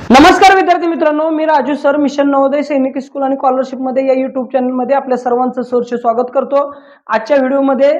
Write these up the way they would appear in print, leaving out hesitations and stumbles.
नमस्कार विद्यार्थी मित्रांनो, मी राजू सर मिशन नवोदय सैनिक स्कूल आणि स्कॉलरशिप मध्ये या युट्यूब चॅनल मध्ये आपल्या सर्वांचं सहर्ष स्वागत करतो। आजच्या व्हिडिओमध्ये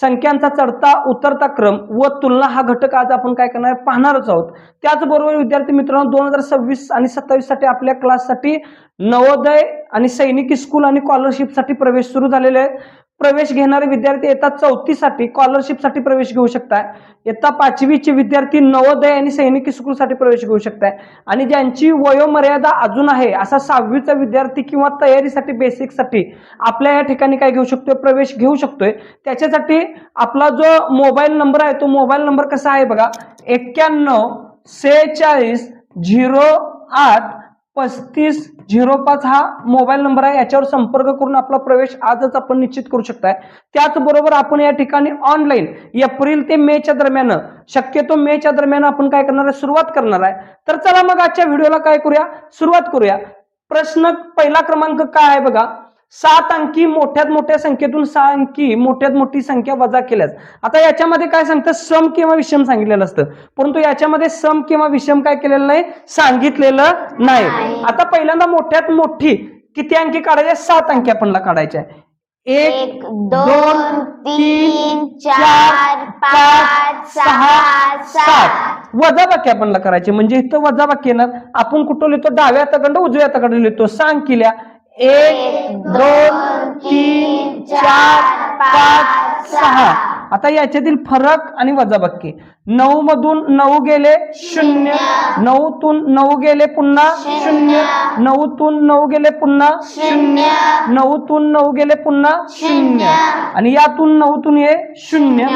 संख्यांचा चढता उतरता क्रम व तुलना हा घटक आज आपण काय करणार पाहणारच आहोत। त्याचबरोबर विद्यार्थी मित्रांनो 2026 आणि 27 साठी आपल्या क्लाससाठी नवोदय आणि सैनिक स्कूल आणि स्कॉलरशिप साठी प्रवेश सुरू झालेले आहेत। प्रवेश घेणारे विद्यार्थी इयत्ता 4थी साठी स्कॉलरशिप साठी प्रवेश घेऊ शकतात। इयत्ता 5वी चे विद्यार्थी नवोदय आणि सैनिक स्कूल साठी प्रवेश घेऊ शकतात आणि ज्यांची वयोमर्यादा अजून आहे असा 6वी चा विद्यार्थी किंवा तयारीसाठी बेसिक साठी आपल्या या ठिकाणी काय घेऊ शकतोय प्रवेश घेऊ शकतोय। त्याच्यासाठी आपला जो मोबाईल नंबर आहे तो मोबाईल नंबर कसा आहे बघा 9146083505 हा मोबाईल नंबर आहे। याच्यावर संपर्क करून आपला प्रवेश आजच आपण निश्चित करू शकताय। त्याचबरोबर आपण या ठिकाणी ऑनलाईन एप्रिल ते मे च्या दरम्यान शक्यतो मे च्या दरम्यान आपण काय करणार आहे सुरुवात करणार आहे। तर चला मग आजच्या व्हिडिओला काय करूया सुरुवात करूया। प्रश्न पहिला क्रमांक काय आहे बघा 7 अंकी मोठ्यात मोठ्या संख्येतून 6 अंकी मोठ्यात मोठी संख्या वजा केल्यास। आता याच्यामध्ये काय सांगतं सम किंवा विषम सांगितलेलं असतं, परंतु याच्यामध्ये सम किंवा विषम काय केलेलं नाही सांगितलेलं नाही। आता पहिल्यांदा मोठ्यात मोठी किती अंकी काढायचे 7 अंकी आपल्याला काढायचे आहे। 1 2 3 4 5 6 7 वजाबाकी आपल्याला करायचे म्हणजे इथं वजाबाकी येणार। आपण कुठं लिहितो डाव्या हाताकडे उजव्या हाताकडे लिहितो। सांग केल्या 1 2 3 4 5 6। आता याच्यातील फरक आणि वजाबाकी 9 मधून 9 गेले 0, 9 तून 9 गेले पुन्हा 0, 9 तून 9 गेले पुन्हा 0, 9 तून 9 गेले पुन्हा 0 आणि यातून 9 तून ये 0,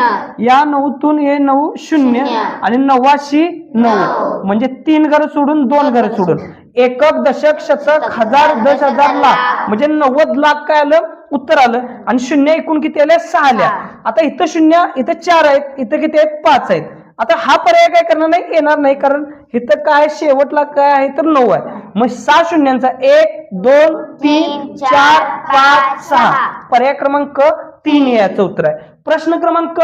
या 9 तून ये 9 0 आणि 89 9 म्हणजे 3 घर सोडून 2 घर सोडून एकक दशक शतक हजार 10,000 लाख म्हणजे 90 लाख काय आलं उत्तर आलं। आणि शून्य एकूण किती आले 6 आल्या। आता इथं 0 इथं 4 आहेत इथं किती आहेत 5 आहेत। आता हा पर्याय काय करणार नाही येणार नाही कारण इथं काय शेवटला काय आहे तर 9 आहे। मग 6 शून्यांचा 1 2 3 4 5 6 पर्याय क्रमांक 3 याचं उत्तर आहे। प्रश्न क्रमांक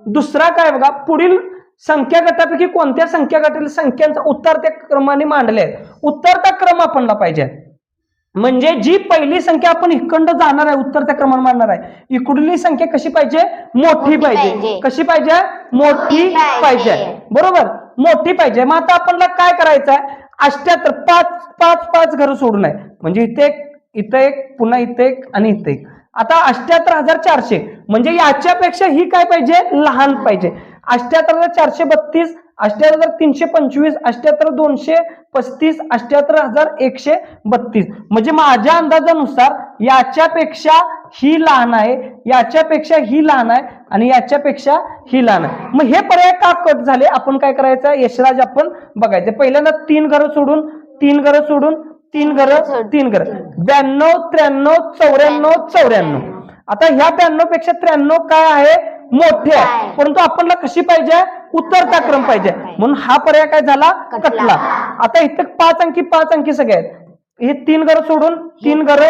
दुसरा काय बघा पुढील संख्या गटापैकी कोणत्या संख्या गटातील संख्यांचा उतरत्या क्रमाने मांडले आहेत। उतरता क्रम आपणला पाहिजे म्हणजे जी पहिली संख्या आपण इकडं जाणार आहे उत्तरत्या क्रमाने मांडणार आहे इकडली संख्या कशी पाहिजे मोठी पाहिजे। कशी पाहिजे मोठी पाहिजे बरोबर मोठी पाहिजे। मग आता आपल्याला काय करायचं आहे 78 5 5 5 घर सोडून आहे म्हणजे इथे एक पुन्हा इथे एक आणि इथे एक। आता 78,400 म्हणजे याच्यापेक्षा ही काय पाहिजे लहान पाहिजे। 78,432 78,325 78,235 78,132 म्हणजे माझ्या अंदाजानुसार याच्यापेक्षा ही लहान आहे याच्यापेक्षा ही लहान आहे आणि याच्यापेक्षा ही लहान आहे। मग हे पर्याय का कट झाले आपण काय करायचं यशराज आपण बघायचं। पहिल्यांदा 3 घर सोडून 3 घर सोडून 3 घर 3 घर 92 93 94 94। आता ह्या 92 पेक्षा 93 काय आहे मोठे आहे परंतु आपल्याला कशी पाहिजे उतरता क्रम पाहिजे म्हणून हा पर्याय काय झाला कटला। आता इथं 5 अंकी सगळे आहेत हे 3 घर सोडून 3 घर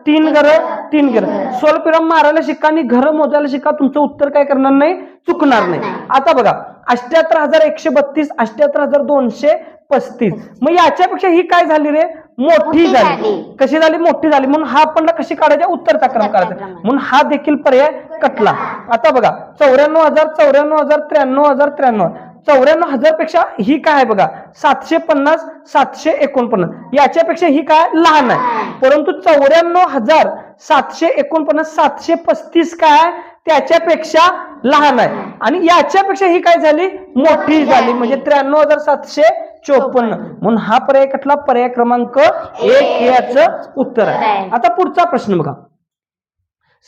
3 घर 3 घर सोलपिरम मारायला शिका आणि घर मोजायला शिका तुमचं उत्तर काय करणार नाही चुकणार नाही। आता बघा 78,132 78,235 मग याच्यापेक्षा ही काय झाली रे मोठी झाली। कशी झाली मोठी झाली म्हणून हा आपल्याला कशी काढायचा उत्तरता क्रम काढायचा म्हणून हा देखील पर्याय कटला। आता बघा 94,000 94,000 93,000 94,000 पेक्षा ही काय आहे बघा 750 749 याच्यापेक्षा ही काय लहान आहे परंतु 94,749 735 काय त्याच्यापेक्षा लहान आहे आणि याच्यापेक्षा ही काय झाली मोठी झाली म्हणजे 93,754 म्हणून हा पर्याय कटला। पर्याय क्रमांक 1 याचं उत्तर आहे। आता पुढचा प्रश्न बघा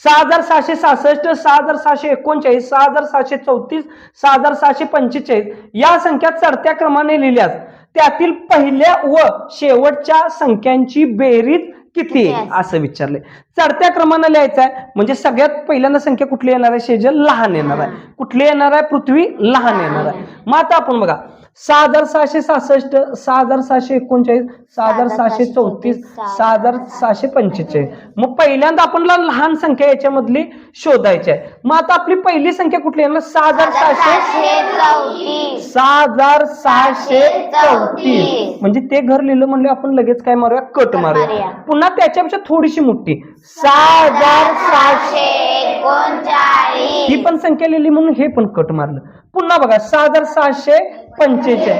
6,666 6,639 6,734 6,745 या संख्या चढत्या क्रमाने लिहिल्यास त्यातील पहिल्या व शेवटच्या संख्यांची बेरीज किती असं विचारले। चढत्या क्रमाने लिहायचं आहे म्हणजे सगळ्यात पहिल्यांदा संख्या कुठली येणार आहे शेजल लहान येणार आहे कुठली येणार आहे पृथ्वी लहान येणार आहे। मग आता आपण बघा 6,666, 6,639, 6,634, 6,645. मग पहिल्यांदा आपल्याला लहान संख्या याच्यामधली शोधायची आहे. मग आता आपली पहिली संख्या कुठली आहे? 6,634. म्हणजे ते घर लिहिलं म्हणजे आपण लगेच काय मारूया? कट मारूया. पुन्हा त्याच्यापेक्षा थोडीशी मोठी 6,639. ही पण संख्या लिहिली म्हणून हे पण कट मारलं. पुन्हा बघा 6,645,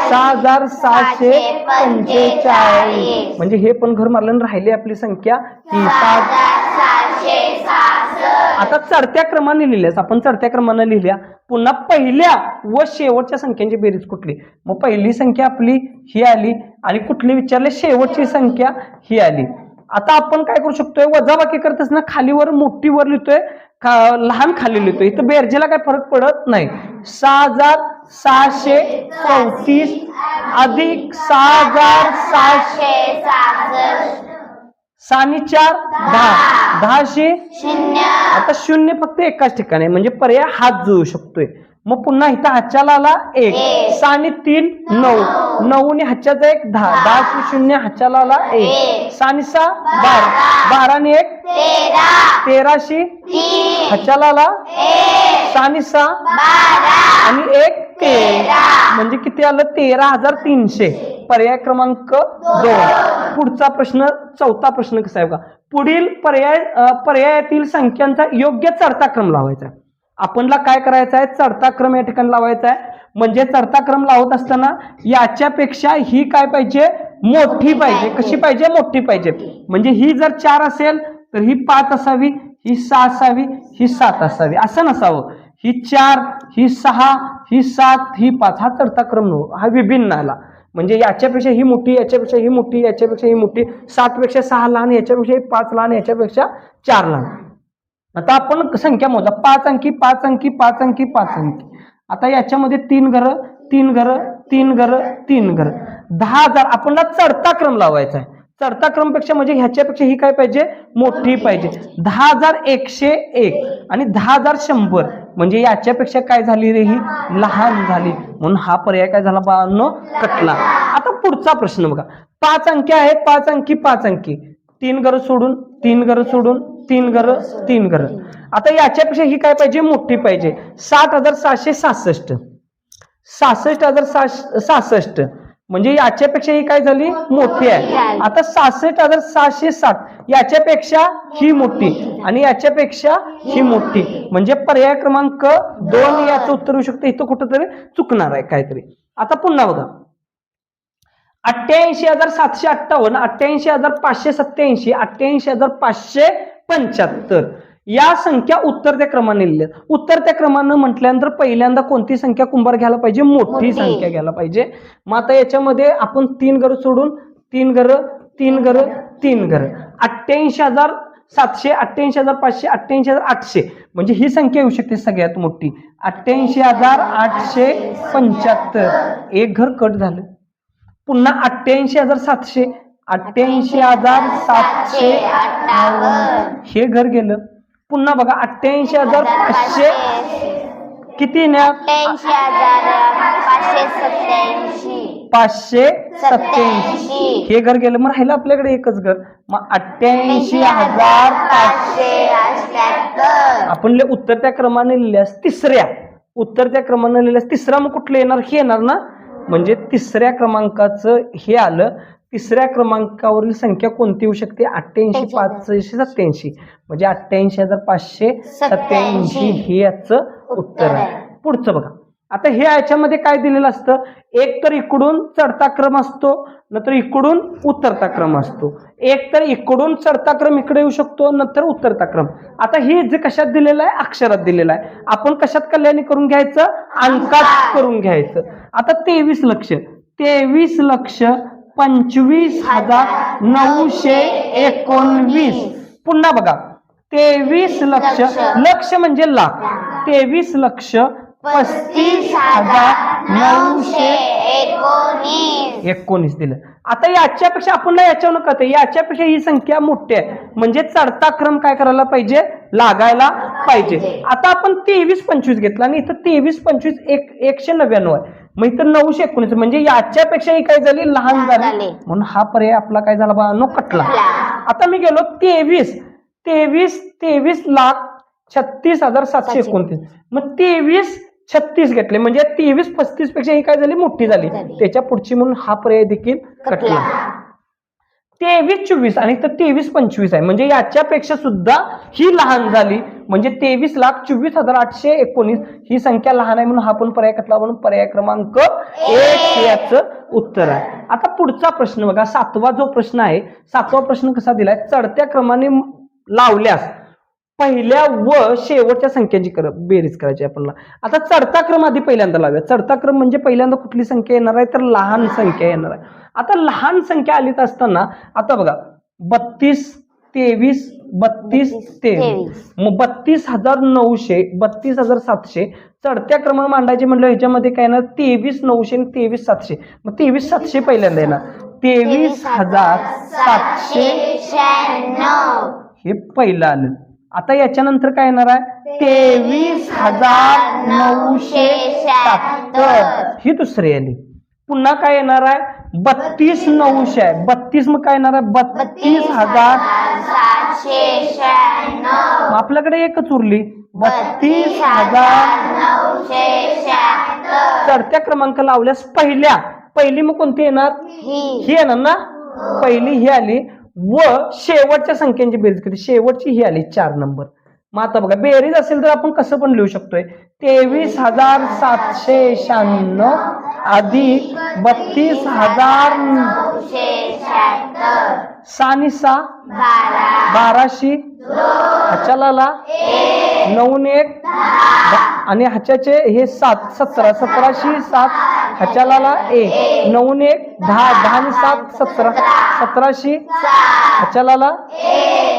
6,645. म्हणजे हे पण घर मारलं. राहिली आपली संख्या ही 6,666. आता चढत्या क्रमाने लिहिल्यास आपण, चढत्या क्रमाने लिहिल्या. पुन्हा पहिल्या व शेवटच्या संख्यांची बेरीज कुठली? मग पहिली संख्या आपली ही आली आणि कुठली विचारले? शेवटची संख्या ही आली. आता आपण काय करू शकतोय? वजाबाकी करत असताना खाली वर मोठी वर लिहितोय, लहान खाली लिहितोय. इथं बेरजेला काय फरक पडत नाही. 6,634 अधिक 6,666. 6 आणि 4 10, 10 आता 0 फक्त एकाच ठिकाणी, म्हणजे पर्याय हात जुळू शकतोय. मग पुन्हा इथं हातच्याला आला 1, 6 आणि 3 9, 9 आणि हातच्याचा 1 10, 10 0 हातच्याला आला 1, 6 आणि 6 12, 12 आणि 1 13, हातच्याला आला 6 आणि 6 आणि 1 13. म्हणजे किती आलं? 13,300. पर्याय क्रमांक 2. पुढचा प्रश्न, चौथा प्रश्न कसा आहे बघा. पुढील पर्यायातील संख्यांचा योग्य चढता क्रम लावायचा. आपणला काय करायचं आहे? चढता क्रम या ठिकाणी लावायचा आहे. म्हणजे चढता क्रम लावत असताना याच्यापेक्षा ही काय पाहिजे? मोठी पाहिजे. कशी पाहिजे? मोठी पाहिजे. म्हणजे ही जर 4 असेल तर ही 5 असावी, ही 6 असावी, ही 7 असावी. असं नसावं. ही 4, ही 6, ही 7, ही 5. हा चढता क्रम नव्हता, हा विभिन्न आला. म्हणजे याच्यापेक्षा ही मोठी, याच्यापेक्षा ही मोठी, याच्यापेक्षा ही मोठी, 7 पेक्षा 6 लहान, याच्यापेक्षा 5 लहान, याच्यापेक्षा 4 लहान. आता आपण संख्या मोजा. 5 अंकी, 5 अंकी, 5 अंकी, 5 अंकी. आता याच्यामध्ये 3 घरं, 3 घरं, 3 घरं, 3 घरं. 10,000 आपल्याला चढता क्रम लावायचा आहे. चढता क्रमपेक्षा म्हणजे ह्याच्यापेक्षा ही काय पाहिजे? मोठी पाहिजे. 10,101 आणि 10,100. म्हणजे याच्यापेक्षा काय झाली रे? ही लहान झाली. म्हणून हा पर्याय काय झाला बाळांनो? कटला. आता पुढचा प्रश्न बघा. 5 अंकी आहेत, 5 अंकी, 5 अंकी. 3 घरं सोडून, 3 घरं सोडून, 3 घरं, 3 घरं. आता याच्यापेक्षा ही काय पाहिजे? मोठी पाहिजे. 60,766, 66,766. म्हणजे याच्यापेक्षा ही काय झाली? मोठी आहे. आता 66,760 याच्यापेक्षा ही मोठी आणि याच्यापेक्षा ही मोठी. म्हणजे पर्याय क्रमांक 2 याचं उत्तर होऊ शकतं. इथं कुठंतरी चुकणार आहे काहीतरी. आता पुन्हा बघा. 88,758, 88,587, 88,575 या संख्या उत्तरत्या क्रमाने लिहिल्या. उत्तरत्या क्रमानं म्हटल्यानंतर पहिल्यांदा कोणती संख्या कुंभार घ्यायला पाहिजे? मोठी संख्या घ्यायला पाहिजे. मग आता याच्यामध्ये आपण 3 घरं सोडून, 3 घरं, 3 घरं, 3 घरं. 88,700, 88,500, 88,800. म्हणजे ही संख्या येऊ शकते सगळ्यात मोठी. 88,875. एक घर कट झालं. पुन्हा 88,700, 88,758. हे घर गेलं. पुन्हा बघा 88,500 किती ना? 587. हे घर गेलं. मग राहिलं आपल्याकडे एकच घर. मग 88,500. आपण उत्तरत्या क्रमाने लिहिल्यास तिसऱ्या, उत्तरत्या क्रमाने लिहिल्यास तिसरा मग कुठलं येणार? हे येणार ना. म्हणजे तिसऱ्या क्रमांकाचं हे आलं. तिसऱ्या क्रमांकावरील संख्या कोणती होऊ शकते? 88,587. म्हणजे 88,587 हे याचं उत्तर आहे. पुढचं बघा. आता हे याच्यामध्ये काय दिलेलं असतं? एक तर इकडून चढता क्रम असतो, नंतर इकडून उतरता क्रम असतो. एक तर इकडून चढता क्रम इकडे येऊ शकतो, नंतर उतरता क्रम. आता हे जे कशात दिलेलं आहे? अक्षरात दिलेलं आहे. आपण कशात कल्याणी करून घ्यायचं? अंकात करून घ्यायचं. आता 23,25,919. पुन्हा बघा 23,00,000. लक्ष म्हणजे लाख. 23,35,919 दिलं. आता याच्यापेक्षा आपण याच्यावर कळतं, याच्यापेक्षा ही संख्या मोठी आहे. म्हणजे चढता क्रम काय करायला पाहिजे? लागायला पाहिजे. आता आपण 23,25 घेतला आणि इथं 23,25 199 आहे. मग इथं 919 म्हणजे याच्यापेक्षा ही काय झाली, लहान झाली, म्हणून हा पर्याय आपला काय झाला बा, नो कटला. आता मी गेलो 23,36,729. मग 23,36 घेतले म्हणजे 23,35 पेक्षा ही काय झाली, मोठी झाली, त्याच्या पुढची, म्हणून हा पर्याय देखील कटला. 23,24 आणि इथं 23,25 आहे म्हणजे याच्यापेक्षा सुद्धा ही लहान झाली, म्हणजे 23,24,819 ही संख्या लहान आहे, म्हणून हा पण पर्याय कटला, म्हणून पर्याय क्रमांक 1 याचं उत्तर आहे. आता पुढचा प्रश्न बघा, 7वा जो प्रश्न आहे, 7वा प्रश्न कसा दिलाय, चढत्या क्रमाने लावल्यास पहिल्या व शेवटच्या संख्येची बेरीज करायची आपल्याला. आता चढता क्रम आधी पहिल्यांदा लावूया. चढता क्रम म्हणजे पहिल्यांदा कुठली संख्या येणार आहे, तर लहान संख्या येणार आहे. आता लहान संख्या आलीत असताना आता बघा 32, 23, 32, 23, मग 32,900, 32,700 चढत्या क्रम मांडायचे म्हटलं ह्याच्यामध्ये काय येणार, 23,900 आणि 23,700. मग 23,700 पहिल्यांदा येणार, 23,796 हे पहिलं आलं. आता याच्यानंतर काय येणार आहे, 23,970 ही दुसरी आली. पुन्हा काय येणार आहे, 32,900 आहे, 32 मग काय येणार आहे, 32,796. आपल्याकडे एकच उरली, 32,976. चढत्या क्रमांक लावल्यास पहिली मग कोणती येणार, ही येणार ना, पहिली ही आली व शेवटच्या संख्यांची बेरीज केली, शेवटची ही आली 4 नंबर. मग आता बघा बेरीज असेल तर आपण कसं पण लिहू शकतोय, 23,796 अधिक 32,976, 6 आणि 6 1200, ह्याच्याला 9 ने 1 आणि ह्याच्याचे हे 7 17, 1700 7 ह्याच्याला 1 9 ने 1 10, 10 आणि 7 17, 1700 ह्याच्याला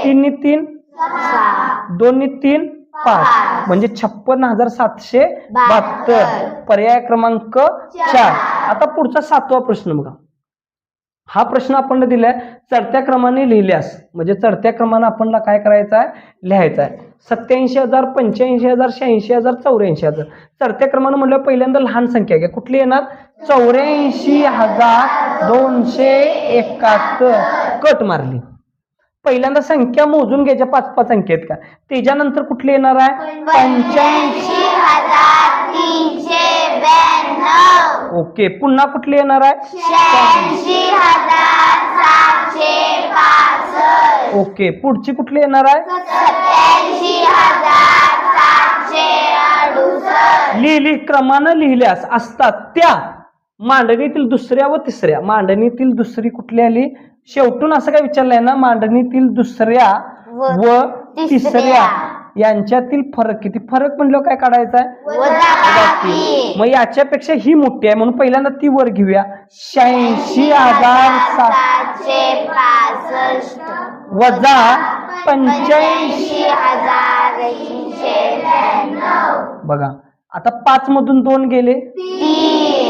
3 ने 3 2 ने 3 5 म्हणजे 56,772 पर्याय क्रमांक 4. आता पुढचा 7वा प्रश्न बघा. हा प्रश्न आपण दिलाय चढत्या क्रमाने लिहिल्यास, म्हणजे चढत्या क्रमाने आपल्याला काय करायचं आहे, लिहायचं आहे. 87,000, 85,000, 86,000, 84,000. चढत्या क्रमाने म्हटलं पहिल्यांदा लहान संख्या घ्या, कुठली येणार, 84,271 कट मारली. पहिल्यांदा संख्या मोजून घ्यायच्या 5-5 अंकी आहेत का, त्याच्यानंतर कुठली येणार आहे, 85,392. ओके, पुन्हा कुठली येणार आहे, 86,765. ओके, पुढची कुठली येणार आहे, 87,768. लिहिली क्रमानं लिहिल्यास असतात त्या मांडणीतील दुसऱ्या व तिसऱ्या, मांडणीतील दुसरी कुठली आली, शेवटून असं काय विचारलंय ना, मांडणीतील दुसऱ्या व तिसऱ्या यांच्यातील फरक किती, फरक म्हणलं काय काढायचा आहे, मग याच्यापेक्षा ही मोठी आहे म्हणून पहिल्यांदा ती वर घेऊया, 86,765 वजा 85,192. बघा आता 5 मधून 2 गेले,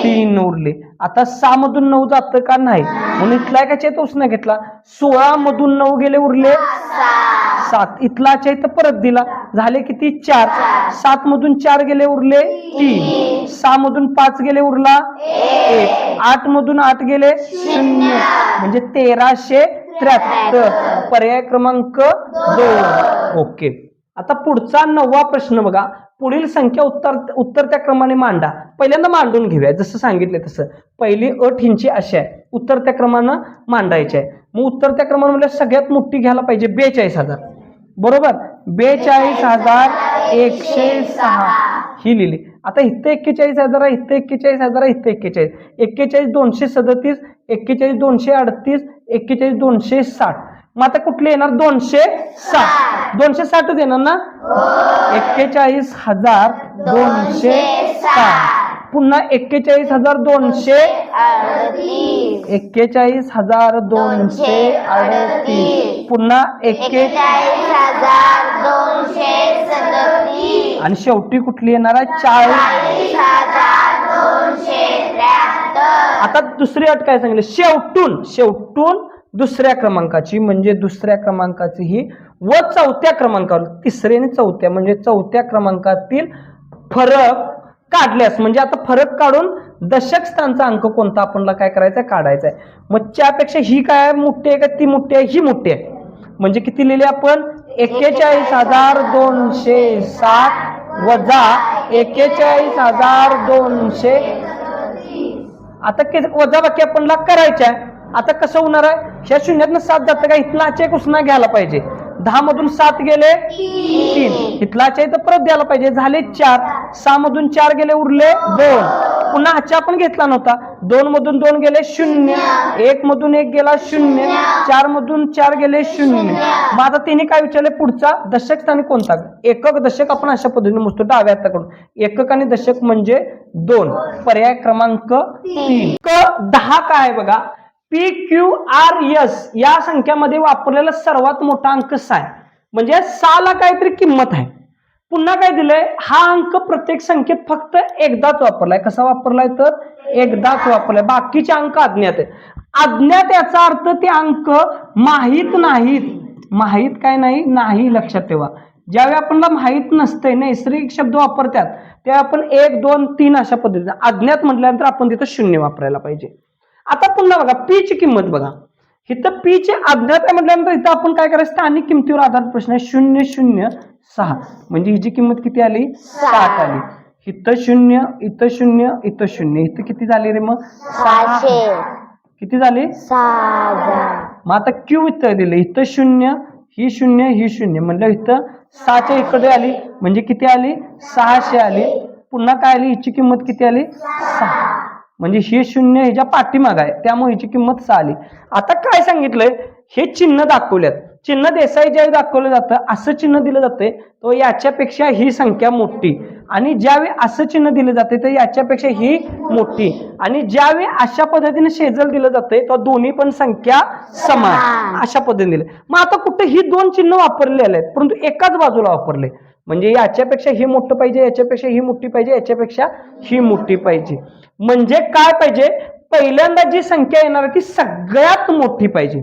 3 उरले. आता 6 मधून 9 जात का नाही, म्हणून इथला का चेतोस न घेतला. 16 मधून 9 गेले, उरले 7. इथला चैत परत दिला, झाले किती, 4. 7 मधून 4 गेले, उरले 3. 6 मधून 5 गेले, उरला 1. 8 मधून 8 गेले 0 म्हणजे 1373 पर्याय क्रमांक 2. ओके. आता पुढचा 9वा प्रश्न बघा. पुढील संख्या उत्तरत्या क्रमाने मांडा. पहिल्यांदा मांडून घेऊया जसं सांगितलं तसं. पहिली अट हिंची अशी आहे, उत्तरत्या क्रमानं मांडायची आहे. मग उत्तरत्या क्रमानं म्हणजे सगळ्यात मोठी घ्यायला पाहिजे 42,000 बरोबर. 42,106 ही लिहिली. आता इथं 41,000 आहे, इथं 41,000 आहे, इथं 41, 41,237, 41,238, 41,260. मग आता कुठले येणार, 260. 260च येणार ना, 41,260. पुन्हा 41,238, 41,238, पुन्हा 41,237 आणि शेवटी कुठली येणार आहे, 40,273. आता दुसरी अट काय सांगितली, शेवटून दुसऱ्या क्रमांकाची म्हणजे दुसऱ्या क्रमांकाची ही व चौथ्या क्रमांकावर, तिसरे आणि चौथ्या म्हणजे चौथ्या क्रमांकातील फरक काढल्यास म्हणजे आता फरक काढून दशक स्थानचा अंक कोणता आपल्याला काय करायचा आहे, काढायचा आहे. मग त्यापेक्षा ही काय मोठी आहे का ती मोठी आहे, ही मोठी आहे. म्हणजे किती लिहिले आपण 41,260 वजा 41,200. आता वजा बाकी आपल्याला करायच्या. आता कसं होणार आहे, ह्या शून्यातनं 7 जातं का, इथला एक उसना घ्यायला पाहिजे. 10 मधून 7 गेले 3, इथला इथं परत द्यायला पाहिजे, झाले 4. 6 मधून 4 गेले उरले 2. पुन्हा आजच्या आपण घेतला नव्हता. 2 मधून 2 गेले 0, 1 मधून 1 गेला 0, 4 मधून 4 गेले 0. मग आता तिने काय विचारले, पुढचा दशक स्थानी कोणता. एकक दशक आपण अशा पद्धतीने मोजतो डाव्या हाताकडून. एकक आणि दशक म्हणजे 2. पर्याय क्रमांक 3. 10 काय आहे बघा, PQRS या संख्यामध्ये वापरलेला सर्वात मोठा अंक 6 आहे. म्हणजे 6 ला काहीतरी किंमत आहे. पुन्हा काय दिलंय, हा अंक प्रत्येक संख्येत फक्त एकदाच वापरलाय. कसा वापरलाय तर एकदाच वापरलाय. बाकीचे अंक अज्ञात आहेत. अज्ञात याचा अर्थ ते अंक माहीत नाहीत. माहीत काय नाही, नाही लक्षात ठेवा. ज्यावेळी आपल्याला माहीत नसते, नैसर्गिक शब्द वापरतात तेव्हा आपण 1, 2, 3 अशा पद्धतीने. अज्ञात म्हटल्यानंतर आपण तिथं 0 वापरायला पाहिजे. आता पुन्हा बघा पी ची किंमत बघा, इथं पी ची अज्ञात आहे म्हटल्यानंतर इथं आपण काय करायचं, स्थानिक किमतीवर आधारित प्रश्न आहे. 006 म्हणजे हिची किंमत किती आली, 60 आली. इथं 0, इथं 0, इथं 0, इथं किती झाली रे मग 600. किती झाली 6000. मग आता क्यू इथं दिले, इथं 0, ही 0, ही 0 म्हणलं इथं 6च्या इकडे आली म्हणजे किती आली 600 आली. पुन्हा काय आली, हिची किंमत किती आली 6 म्हणजे ही 0 ह्याच्या पाठीमाग आहे त्यामुळे हिची किंमत 6 आली. आता काय सांगितलंय, हे चिन्ह दाखवल्यात. चिन्ह देसाई ज्यावेळी दाखवलं जातं असं चिन्ह दिलं जाते तो याच्यापेक्षा ही संख्या मोठी, आणि ज्यावेळी असं चिन्ह दिलं जाते तर याच्यापेक्षा ही मोठी, आणि ज्यावेळी अशा पद्धतीने शेजल दिलं जाते तर दोन्ही पण संख्या समान अशा पद्धतीने दिले. मग आता कुठे ही दोन चिन्ह वापरलेले आहेत परंतु एकाच बाजूला वापरले, म्हणजे याच्यापेक्षा ही मोठं पाहिजे, याच्यापेक्षा ही मोठी पाहिजे, याच्यापेक्षा ही मोठी पाहिजे. म्हणजे काय पाहिजे, पहिल्यांदा जी संख्या येणार आहे ती सगळ्यात मोठी पाहिजे.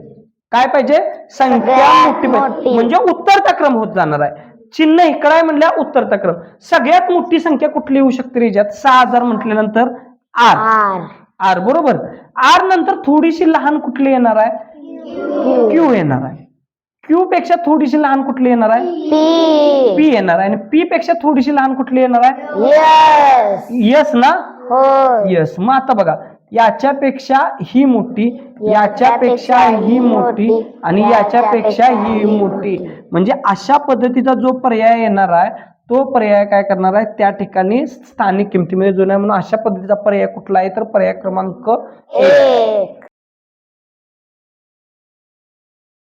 काय पाहिजे, संख्या मोठी पाहिजे, म्हणजे उत्तरचा क्रम होत जाणार आहे. चिन्ह इकडे आहे म्हणल्या उत्तरचा क्रम. सगळ्यात मोठी संख्या कुठली येऊ शकते रेजात, 6000 म्हटल्यानंतर आर. आर बरोबर. आर नंतर थोडीशी लहान कुठली येणार आहे, क्यू येणार आहे. क्यू पेक्षा थोडीशी लहान कुठली येणार आहे, पी येणार आहे. आणि पी पेक्षा थोडीशी लहान कुठली येणार आहे, यस ना, यस. मग आता बघा, याच्यापेक्षा ही मोठी, याच्यापेक्षा ही मोठी आणि याच्यापेक्षा ही मोठी, म्हणजे अशा पद्धतीचा जो पर्याय येणार आहे तो पर्याय काय करणार आहे, त्या ठिकाणी स्थानिक किमतीमध्ये जो नाही म्हणून अशा पद्धतीचा पर्याय कुठला आहे तर पर्याय क्रमांक 1.